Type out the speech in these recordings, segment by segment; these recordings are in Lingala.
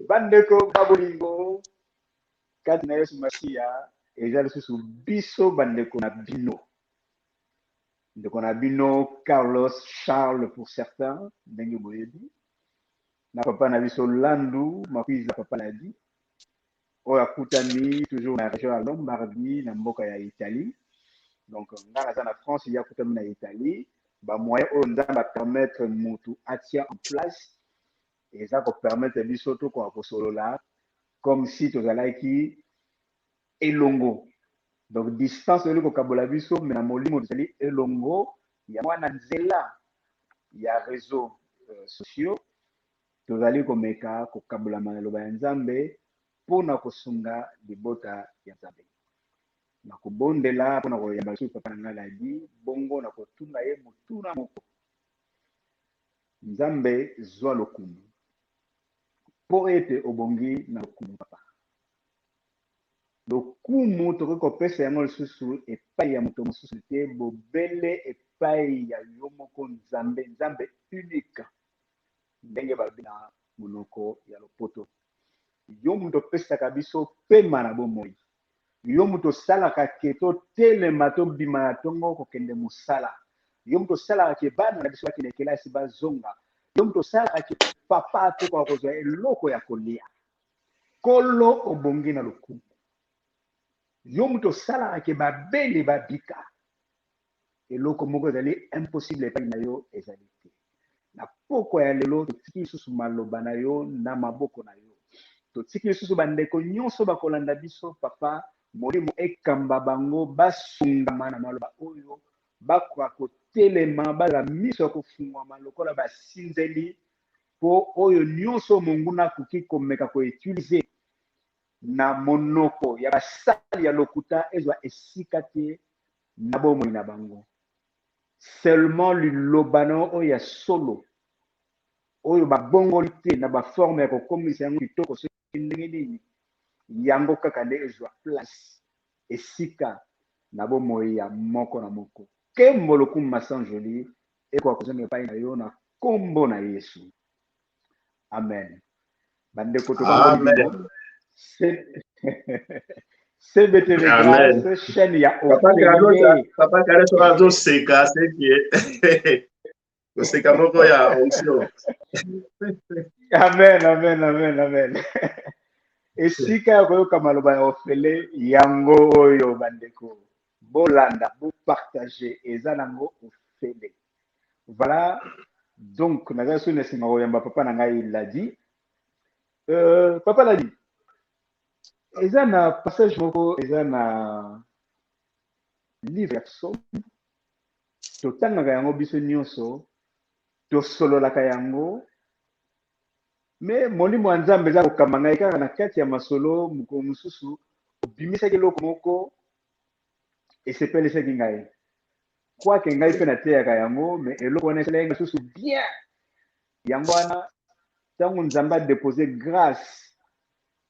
Bandeko babolingo kati na Yesu Masiya eza lisusu biso bandeko na bino. Ndeko na bino Carlos Charles pour certains ndenge boyebi na papa na biso Landu Makwiza papa Ladi oyo akutami toujours na région ya Lombardie na mboka ya Italie. Donc nga naza na France ya akutami na Italie ba moyen oyo nzambe permettre mutu atia en place eza ko permettre biso to ko kosolola comme si tozalaki elongo. Donc distance oli ko kabola biso mais na molimo tozali elongo ya mwana nzela ya réseaux sociaux tozali komeka kokabola maloba ya nzambe mpona kosunga libota ya nzambe na kobondela mpona koyamba lisusu papa na ngai Ladi bongo na kotuna ye motuna moko nzambe zwa lokumu mpo ete obongi na lokumu papa lokumu tokoki kopesa yango lisusu epai ya moto mosusu te bobele epai ya yo moko nzambe nzambe unique ndenge babi na monoko ya lopoto yo moto opesaka biso pema na bomoi yo moto osalaka ke totelema tobima na ntongo kokende mosala yo moto osalaka ke bana na biso bakende kelasi bazonga yo moto osalaka ke papa atokoka kozwa eloko ya kolia kolo obongi na lokumu yo moto osalaka ke babeli babika eloko moko ezali impossible epai na yo ezali te na poko ya lelo totiki lisusu maloba na yo na maboko na yo totiki lisusu bandeko nyonso bakolanda biso papa molimo ekamba bango basungama na maloba oyo bakoka kotelema bazala miso ya kofungwama lokola basinzeli mpo oyo nyonso monguna akoki komeka koutilize na monoko ya basali ya lokuta ezwa esika te na bomoi na bango seulement lilobano oyo ya solo oyo babongoli te na baforme ya kokomisa yango kitoko soki ndenge nini yango kaka nde ezwa place esika na bomoi ya moko na moko kembo lokumu masanjoli ekoka kozonga epai na yo na kombo na Yesu amen bandeko tokangoli CBTV Grâce chaîne ya ofele papa Carlos azoseka seki oseka moko ya onction amen esika ya koyoka maloba ya ofele yango oyo bandeko bolanda bopartage eza nango ofele voilà donc naza so nesinga koyamba papa na ngai Ladi papa Ladi eza na passage moko eza na livre ya psaume totangaka yango biso nyonso tosololaka yango me molimo ya nzambe eza kokamba ngai kaka na kati ya masolo mokolo mosusu obimisaki eloko moko esepelesaki ngai kwake ngai mpe nateyaka yango me eloko wana esalaki lisusu bien yango wana ntango nzambe adepose grâce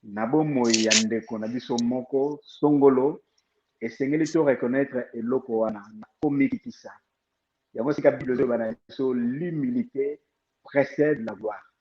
na bomoi ya ndeko na biso moko songolo esengeli to reconnaître eloko wana nakomikitisa yango sika bible ezoloba biso l'humilité précède la gloire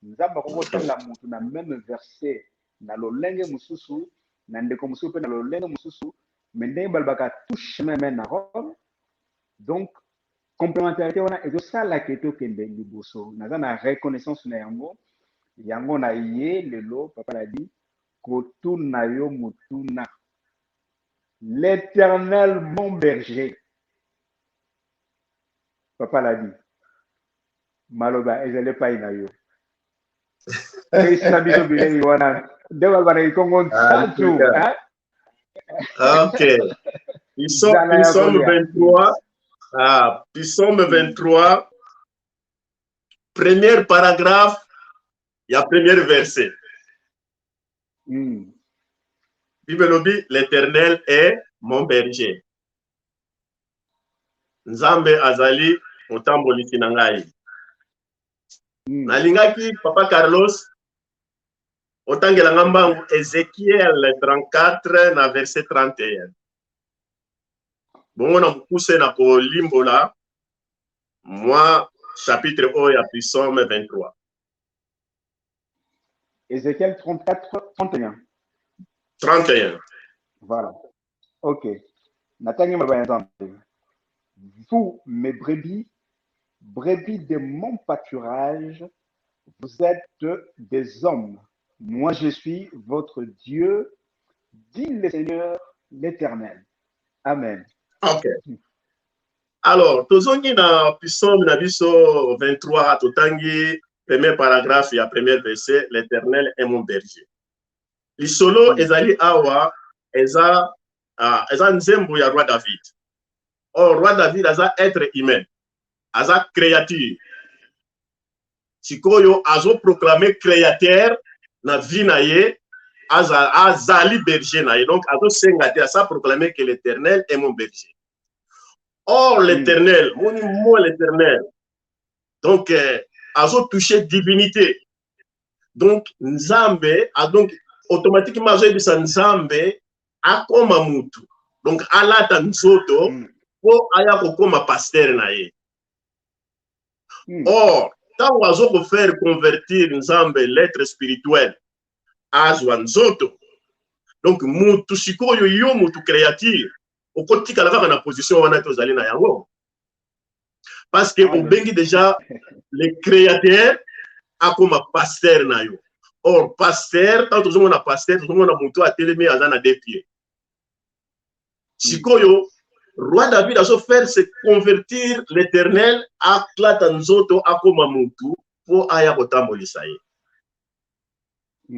nzambe akokotala mutu na même verset na lolenge mosusu na ndeko mosusu mpe na lolenge mosusu me ndenge balobaka tout chemin mène à Rome donc complémentarité wana ezosalaka etokende liboso naza na reconnaissance na yango yango na ye lelo papa Ladi kotuna yo motuna l'éternel mon berger papa Ladi maloba ezali epai na yo pesa biso bilei wana nde balobaka na kikongo nsatu ok Psaume 23 Psaume 23 premier paragraphe ya premier verset Bible lobi l'éternel est mon berger nzambe azali motambolisi na ngai nalingaki papa Carlos otangela nga mbangu Ezekiel 34 na verset 31 bongo na mokuse na kolimbola mwa chapitre oyo ya Psaume 23 Ézéchiel 34, 31. 31. Voilà. Ok. Nathaniel Mabayanzambe. Vous, mes brebis, brebis de mon pâturage, vous êtes des hommes. Moi, je suis votre Dieu, dit le Seigneur l'Éternel. Amen. Ok. Alors, tozongi na Psaume na biso 23, totangi premier paragraphe ya premier verset, l'Éternel est mon berger. Lisolo ezali awa eza nzembo ya roi David. Or roi David aza être humain, aza créature. Sikoyo azo proclamer créateur na vie na ye, azali berger na ye. Donc azo senga te asa proclamer que l'Éternel est mon berger. Or l'Éternel, moi l'Éternel, donc azo touché divinité. Donc Nzambe a donc automatiquement azo ebisa Nzambe akoma mutu. Donc alata nzoto po aya kokoma pasteur na ye. Or tant azo ko faire convertir Nzambe l'être spirituel azwa nzoto. Donc mutu sikoyo yo mutu créature okotika kaka na position wana tozali na yango. Parce que obengi déjà le créateur akoma pasteur na yo. Or pasteur tant tozomona pasteur tozomona mutu atelemi aza na deux pieds. Sikoyo roi David a fait se convertir l'Éternel à Klatanzoto akoma mutu pour aya kotambolisa ye.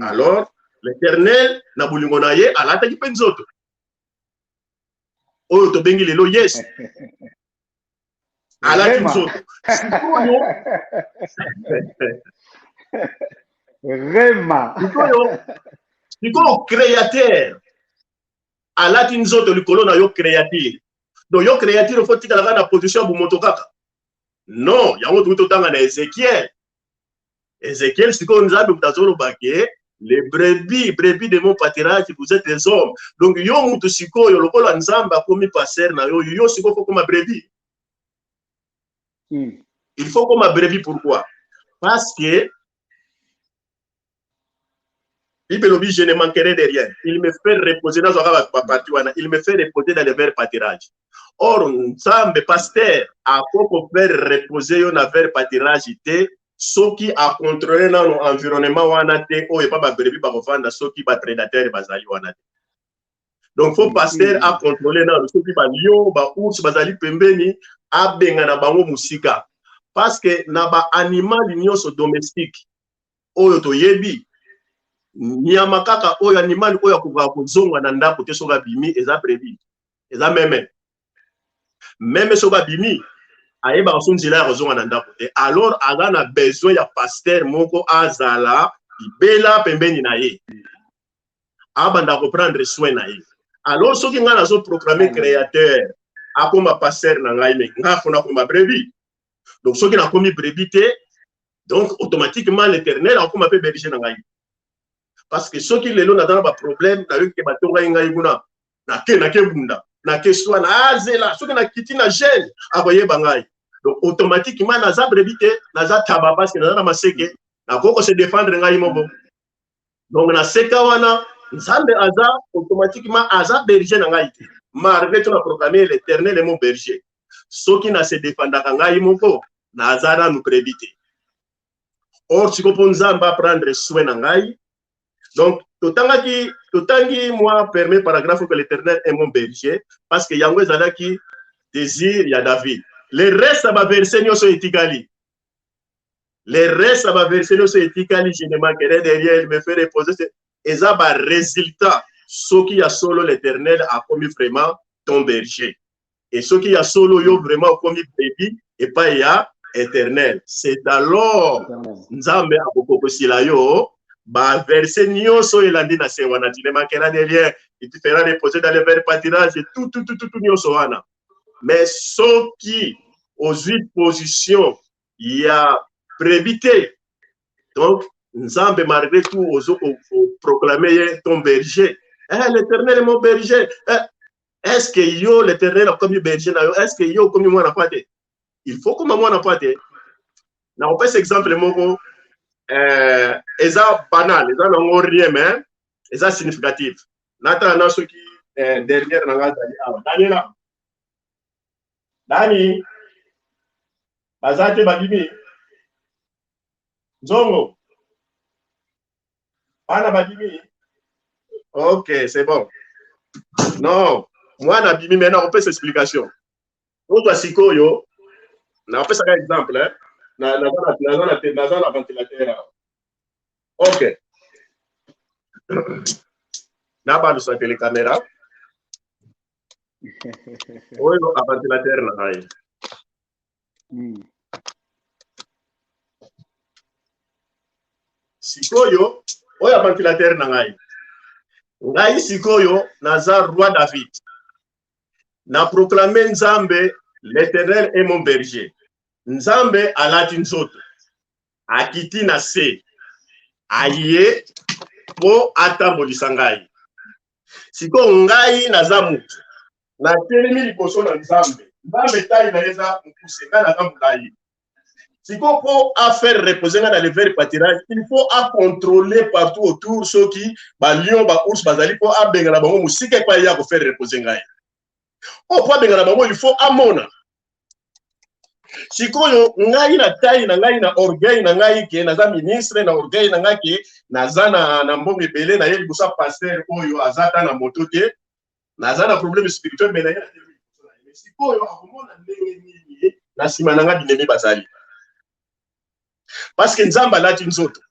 Alors l'Éternel na bolingo na ye alata ki penzoto. Oyo to bengi lelo yes. Alati nzoto. Sikoyo Rema. Sikoyo créateur alati nzoto likolo na yo créature. Donc yo créature faut tika na position bu moto kaka. Non, yango tout tanga na Ézéchiel. Ézéchiel sikoyo nzambe mutazolo bake les brebis de mon pâturage, vous êtes des hommes. Donc yo mutu sikoyo lokola nzambe akomi passer na yo, yo sikoyo faut comme brebis. Il faut comme brebis pourquoi? Parce que il je ne manquerai de rien. Il me fait reposer dans il me fait reposer dans le vert pâturage. Or, nzambe pasteur a pour faire reposer dans le vert pâturage ceux qui a contrôlé dans l'environnement wana te o et pas ba brebis ba kovanda ceux qui ba prédateurs bazali wana te. Donc faut pasteur a contrôlé dans ceux qui ba lion ba ours bazali pembeni a benga na bango musika parce que na ba animal nyonso domestique oyo to yebi nyama kaka oyo animal oyo akoka kozonga na ndako te soka bimi eza brebis eza même soka bimi ayeba sonzela ya kozonga na ndako te. Alors aza na besoin ya pasteur moko azala ibela pembeni na ye abanda ko prendre soin na ye. Alors soki nga nazo proclamer créateur akoma pasteur na ngai me nga fona koma brebis. Donc soki na komi brebis te, donc automatiquement l'Éternel akoma pe berger na ngai. Parce que soki lelo na dana ba problème na yo ke batonga ngai kuna na ke bunda na ke soin na azela soki na kiti na gêne akoyeba ngai. Donc automatiquement naza brebis te naza taba parce que naza na maseke na koko se défendre ngai moko. Donc na seka wana nzambe aza automatiquement aza berger na ngai te. Malgré tout na proclamer l'Éternel est mon berger. Soki na se défendre ngai moko naza na nu brebis te. Or si ko nzamba prendre soin na ngai. Donc totangi moi permet paragraphe que l'Éternel est mon berger parce que yango ezalaki désir ya David. Le reste à ma verset nyoso etikali. Le reste à ma verset nyoso etikali, je ne manquerai de rien, il me fait reposer. Et ça va résultat, ce qui a solo l'Éternel a commis vraiment ton berger. Et ce qui a solo yo vraiment commis brebis et pas ya éternel. C'est alors Nzambe a beaucoup sila yo. Bah, verset nyoso elandi na se wana, tu ne manqueras de rien, et tu feras reposer dans le vert pâturage et tout nyoso wana. Mais ceux qui, aux 8 positions, il y a brébité. Donc, Nzambe, malgré tout, aux proclamer ton berger. L'Éternel est mon berger. Est-ce que yo, l'Éternel a comme berger? Est-ce que yo, comme moi, n'a pas été? Il faut comme moi, n'a pas été. N'a pas cet exemple, mon eza banal, eza nango rien, mais eza significatif. Nata na ceux qui derrière nanga zali awa. Daniela. Dani. Bazate badimi. Zongo. Ana badimi. Ok, c'est bon. Non, moi nabimi maintenant on peut s'explication. Autre sikoyo, na on peut ça exemple hein. Na ventilateur. Ok. Na ba sa télécaméra. Oyo a ventilateur na ngai. Sikoyo, oyo a ventilateur na ngai. Ngai sikoyo naza roi David. Na proclamer Nzambe, l'Éternel est mon berger. Nzambe alati nzoto. Akiti na se. Aye po atambolisa ngai. Siko ngai naza mutu. Na telemi liboso na Nzambe. Nzambe tayi na eza mukuse nga naza mulayi. Siko po a faire reposer dans le verre pâturage, il faut à contrôler partout autour ceux qui ba lion ba ours bazali po a benga na bango musike pa ya ko faire reposer ngai. O po benga na bango il faut amona. Sikoyo ngai na tayi na ngai na orgueil na ngai ke naza ministre na orgueil na ngai ke naza na mbongo ebele na ye libosa pasteur oyo azata na moto te naza na problème spirituel mais na ye sikoyo akomona ndenge nini na sima na ngai binemi bazali. Parce que Nzambe alati nzoto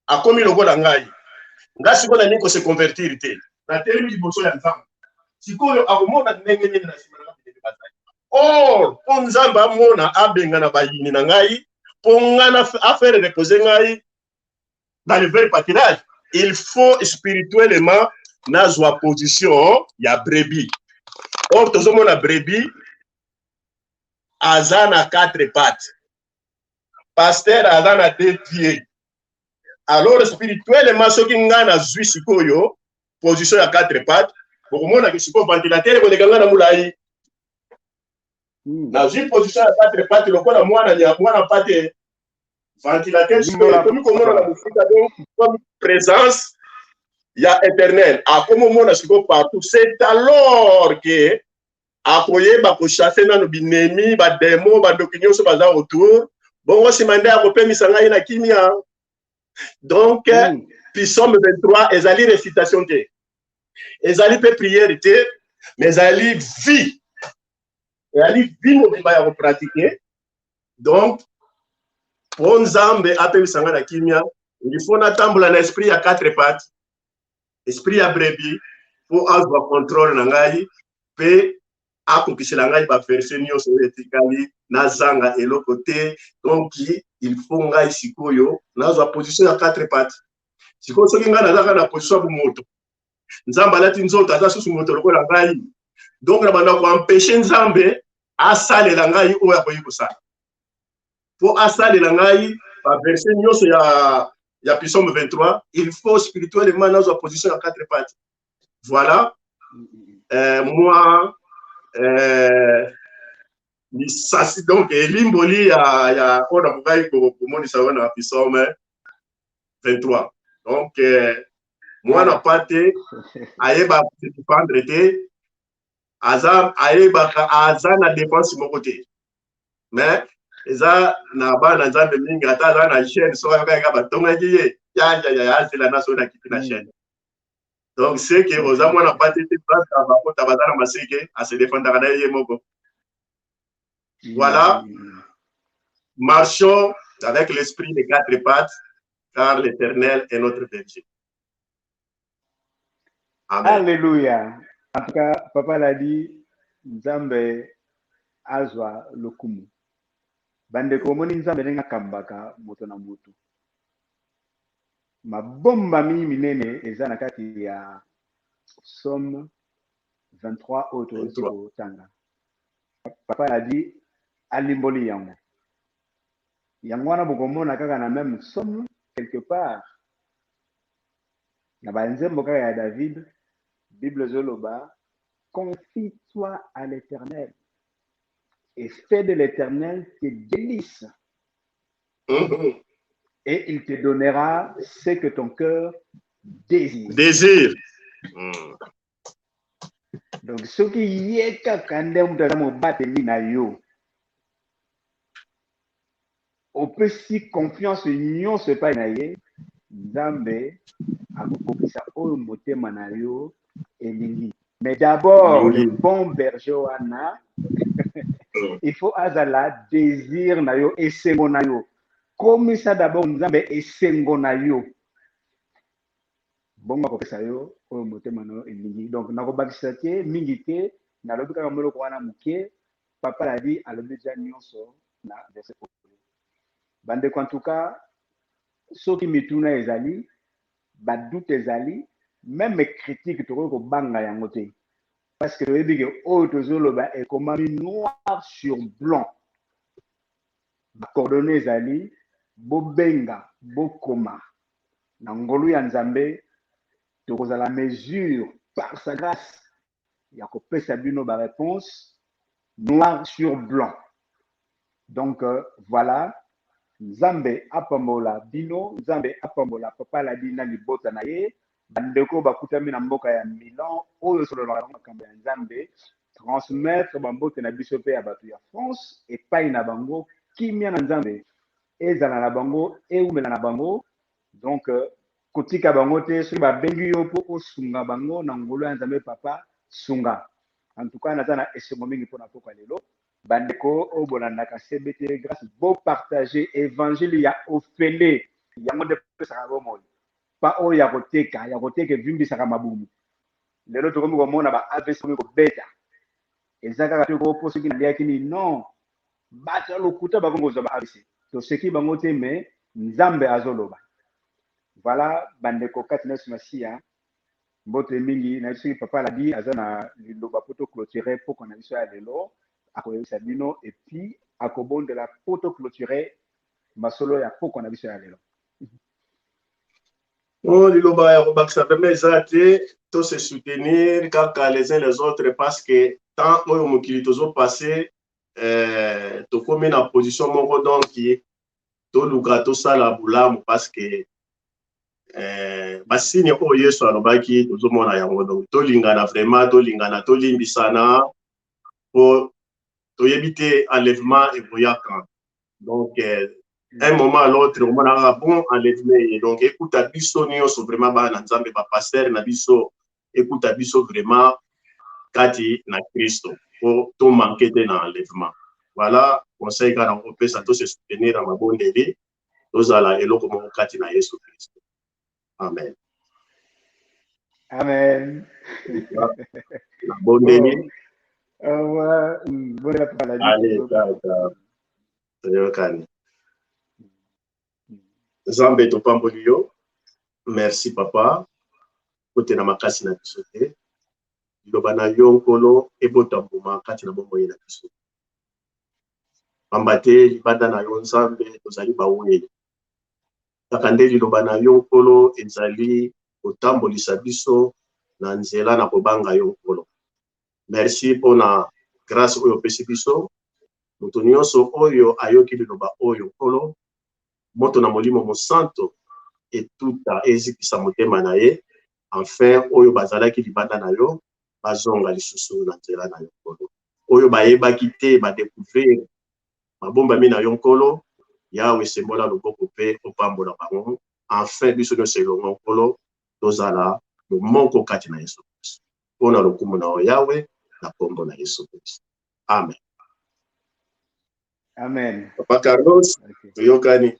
akomi lokola ngai nga sikoyo na niko se convertir te na telemi liboso ya Nzambe sikoyo akomona ndenge nini na sima na ngai binemi bazali. Or po Nzambe amona abenga na bayini na ngai po ngana affaire reposer ngai dans le vrai pâturage, il faut spirituellement nazwa position ya brebis. Or tozomona brebis aza na 4 pattes. Pasteur aza na 2 pieds. Alors spirituellement soki nga nazwi sikoyo position ya 4 pattes, bokomona ke sikoyo ventilateur koleka nga na mulayi. Nazwi position ya 4 pattes lokola mwana pate ventilateur sikoyo komi komona na mufika donc comme présence ya éternel akomomona sikoyo partout. C'est alors que akoyeba kochasse nano binemi bademo badoki nyonso baza autour bongo nsima nde akopemisa ngai na kimia. Donc psaume 23 ezali récitation te ezali pe prière te mais ezali vie mobimba ya kopratique. Donc po Nzambe apemisa ngai na kimia il faut natambola na esprit ya 4 pattes, esprit ya brebis po azwa contrôle na ngai pe akokisela ngai baverse nyonso oyo etikali nazanga eloko te. Donc il faut ngai sikoyo nazwa position ya 4 pattes. Sikoyo soki ngai nazaka na position ya moto Nzambe alati nzoto aza susu moto lokola ngai, donc na banda ko empêcher Nzambe asalela ngai oyo akoyi kosala po asalela ngai baverse nyonso ya psaume 23. Il faut spirituellement nazwa position ya 4 pattes. Voilà. Moi lisasi donc elimboli ya ona bukai komonisa wana psaume 23. Donc mwana pate ayeba se défendre te ayeba aza na défense moko te mais eza na bana Nzambe mingi ata aza na chaîne so ayaka batongaki ye ya azela na so na kiti na chaîne. Donc c'est que oza mwana pate te bakota baza na maseke ase défendaka na ye moko. Voilà, marchons avec l'esprit des 4 pattes, car l'Éternel est notre berger. Amen. Alléluia. En tout cas, papa l'a dit, Nzambe azwa lokumu. Bande komoni Nzambe nenga kambaka moto na moto. Mabomba minene eza na kati ya Somme 23 auto tanga. Papa a dit alimboli yango. Yango wana bokomona kaka na même Somme quelque part. Na banzembo kaka ya David, Bible zoloba, confie-toi à l'Éternel et fais de l'Éternel tes délices. et il te donnera ce que ton cœur désire. Désir. Donc, ce qui est na yo, on peut si confiance union se pas na ye, Nzambe akokopesa oyo motema na yo elingi. Mais d'abord, le bon berger wana, il faut azala désir na yo esengo na yo. Comme ça d'abord Nzambe esengo na yo. Bongo akopesa yo oyo motema na yo elingi. Donc nakobakisa te mingi te nalobi kaka moloko wana moke papa la dit alobi ja nyonso na verset oyo. Bandeko en tout cas soki mituna ezali badoute ezali même critique tokoki kobanga yango te parce que toyebi ke oyo tozoloba ekomami noir sur blanc bakordone ezali bobenga bokoma na ngolu ya Nzambe tokozala mesure par sa grâce ya kopesa bino ba réponse noir sur blanc. Donc voilà, Nzambe apambola bino, Nzambe apambola papa la dina libota na ye, bandeko bakutami na mboka ya Milan, oyo solo na makambo ya Nzambe, transmettre bambote na biso pe ya bato ya France, epai na bango, kimia na Nzambe, ezala na bango, eumela na bango, donc kotika bango te, soki babengi yo po osunga bango na ngolo ya Nzambe papa, sunga. En tout cas, naza na esengo mingi mpona poka lelo. Bandeko o bolandaka CBT grâce beau partager évangile ya ofele yango de pesaka bomoi pa o ya koteka vimbisaka mabumu lelo tokomi komona ba AVC ko beta ezaka ka toko poso ki ndia kini non bacha lokuta bakongoza ba AVC to seki bango te me Nzambe azoloba. Voilà bandeko katina sumasia mbote mingi na soki papa la dit azana liloba poto clôturer pour qu'on a biso ya lelo akoyebisa bino et puis akobondela poto clôturer masolo ya poko na biso ya lelo. Liloba ya kobakisa pembe eza te to se soutenir kaka les uns les autres parce que tant oyo mokili tozopase tokomi na position moko donc toluka tosala bulamu parce que basini oyo Yesu alobaki tozomona yango donc tolingana vraiment tolingana tolimbisana po toyebi te enlèvement ekoyaka donc un moment à l'autre on a bon enlèvement donc écoute biso nyonso vraiment bana Nzambe ba pasteur na biso écoute biso vraiment kati na Kristo po to manquer de na enlèvement. Voilà conseil kana opesa to se soutenir na mabondeli tozala eloko moko kati na Yesu Kristo. Amen. Amen. La bondeli. Bonne Allez, Nzambe topamboli yo. Merci papa. Kote na makasi na biso te. Liloba na yo nkolo ebotambuma kati na bomoi na biso. Pamba te libanda na yo Nzambe tozali baweli. Kaka nde liloba na yo nkolo ezali kotambolisa biso na nzela na kobanga yo nkolo. Merci mpona grâce oyo opesi biso. Moto nyonso oyo ayoki liloba oyo nkolo moto na molimo mosanto etuta ezikisa motema na ye enfin oyo bazalaki libanda na yo bazonga lisusu na nzela na yo nkolo oyo bayebaki te badécouvrir mabombami na yo nkolo yawe sembola loboko mpe opambola bango enfin biso nyonso elongo nkolo tozala moko kati na Yesu Kristo mpona lokumu na yo yawe na kombo na Yesu Kristo. Amen. Amen. Papa Carlos, tuyokani.